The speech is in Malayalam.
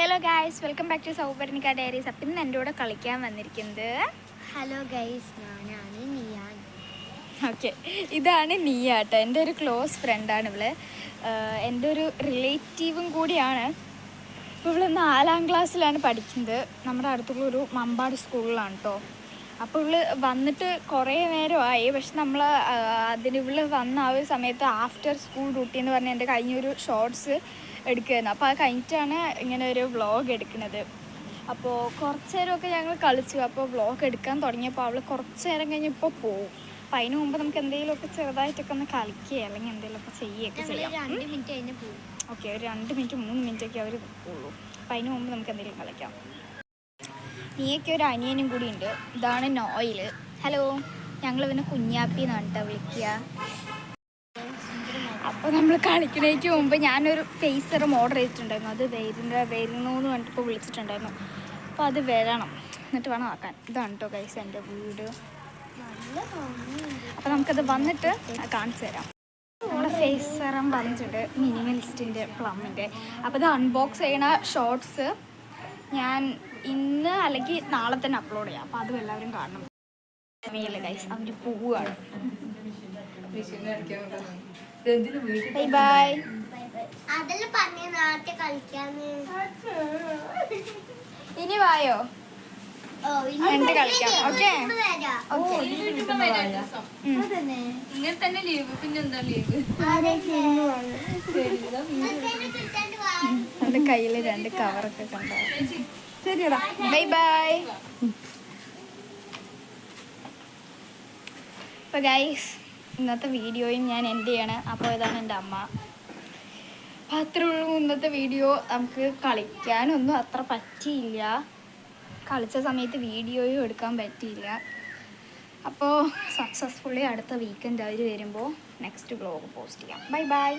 Hello guys, welcome back to Souparnika diaries. അപ്പം ഇന്ന് എൻ്റെ കൂടെ കളിക്കാൻ വന്നിരിക്കുന്നത് ഹലോ ഗൈസ്, ഞാനാണ് നിയാൻ. ഓക്കെ, ഇതാണ് നിയാട്ടോ. എൻ്റെ ഒരു ക്ലോസ് ഫ്രണ്ടാണ് ഇവള്. എൻ്റെ ഒരു റിലേറ്റീവും കൂടിയാണ്. ഇപ്പോൾ ഇവള് 4ാം ക്ലാസ്സിലാണ് പഠിക്കുന്നത്. നമ്മുടെ അടുത്തുള്ളൊരു മമ്പാട് സ്കൂളിലാണ് കേട്ടോ. അപ്പോൾ ഇവള് വന്നിട്ട് കുറേ നേരമായി. പക്ഷെ നമ്മൾ ഇവള് വന്ന ആ ഒരു സമയത്ത് ആഫ്റ്റർ സ്കൂൾ ഡ്യൂട്ടി എന്ന് പറഞ്ഞാൽ എൻ്റെ കഴിഞ്ഞൊരു ഷോർട്സ് എടുക്കുമായിരുന്നു. അപ്പോൾ അത് കഴിഞ്ഞിട്ടാണ് ഇങ്ങനെ ഒരു വ്ളോഗ് എടുക്കുന്നത്. അപ്പോൾ കുറച്ച് നേരമൊക്കെ ഞങ്ങൾ കളിച്ചു. അപ്പോൾ വ്ളോഗ് എടുക്കാൻ തുടങ്ങിയപ്പോൾ അവൾ കുറച്ച് നേരം കഴിഞ്ഞപ്പോൾ പോവും. അപ്പം അതിന് മുമ്പ് നമുക്ക് എന്തെങ്കിലുമൊക്കെ ചെറുതായിട്ടൊക്കെ ഒന്ന് കളിക്കുക അല്ലെങ്കിൽ എന്തെങ്കിലുമൊക്കെ ചെയ്യുകയൊക്കെ ചെയ്യാം. 2 മിനിറ്റ് കഴിഞ്ഞ് പോകും. ഓക്കെ, ഒരു 2 മിനിറ്റ് 3 മിനിറ്റൊക്കെ അവർ ഉള്ളൂ. അപ്പം അതിന് മുമ്പ് നമുക്ക് എന്തെങ്കിലും കളിക്കാം. നീയൊക്കെ ഒരു അനിയനും കൂടി ഉണ്ട്. ഇതാണ് നോയിൽ. ഹലോ, ഞങ്ങൾ ഇവനെ കുഞ്ഞാപ്പി എന്നാണ് കേട്ടോ വിളിക്കുക. അപ്പോൾ നമ്മൾ കളിക്കുന്നതിന് മുമ്പ് ഞാനൊരു ഫേസറും ഓർഡർ ചെയ്തിട്ടുണ്ടായിരുന്നു. അത് വരുന്നു എന്ന് പറഞ്ഞിട്ടിപ്പോൾ വിളിച്ചിട്ടുണ്ടായിരുന്നു. അപ്പോൾ അത് വരണം, എന്നിട്ട് വേണം ആക്കാൻ. ഇതാണ് കേട്ടോ ഗൈസ് എൻ്റെ വീട്. അപ്പോൾ നമുക്കത് വന്നിട്ട് കാണിച്ചു തരാം. നമ്മുടെ ഫേസറും വന്നിട്ടുണ്ട്, മിനിമലിസ്റ്റിൻ്റെ പ്ലമ്മിൻ്റെ. അപ്പോൾ ഇത് അൺബോക്സ് ചെയ്യണ ഷോർട്സ് ഞാൻ ഇന്ന് അല്ലെങ്കിൽ നാളെ തന്നെ അപ്ലോഡ് ചെയ്യാം. അപ്പോൾ അതും എല്ലാവരും കാണണം. ഗൈസ് അവർ പോവുകയാണ്. Bye bye. അതെല്ലാം പറഞ്ഞ നാട്ടെ കളിക്കാന്ന്. ഇനി വായോ, എന്നിട്ട് കളിക്കാം. ഓക്കെ, ഇങ്ങനെ തന്നെ ലീവ്. പിന്നെന്താ ലീവ്? എൻ്റെ കയ്യിൽ 2 കവറൊക്കെ കണ്ടോ. ശരിയടാ, ബൈ ബൈ. അപ്പോൾ ഗൈസ്, ഇന്നത്തെ വീഡിയോയും ഞാൻ എൻഡ് ചെയ്യാണ്. അപ്പോൾ ഇതാണ് എൻ്റെ അമ്മ. അപ്പോൾ അത്രേ ഉള്ളൂ ഇന്നത്തെ വീഡിയോ. നമുക്ക് കളിക്കാനൊന്നും അത്ര പറ്റിയില്ല. കളിച്ച സമയത്ത് വീഡിയോയും എടുക്കാൻ പറ്റിയില്ല. അപ്പോൾ സക്സസ്ഫുള്ളി അടുത്ത വീക്കെൻഡ് അവർ വരുമ്പോൾ നെക്സ്റ്റ് വ്ളോഗ് പോസ്റ്റ് ചെയ്യാം. Bye bye.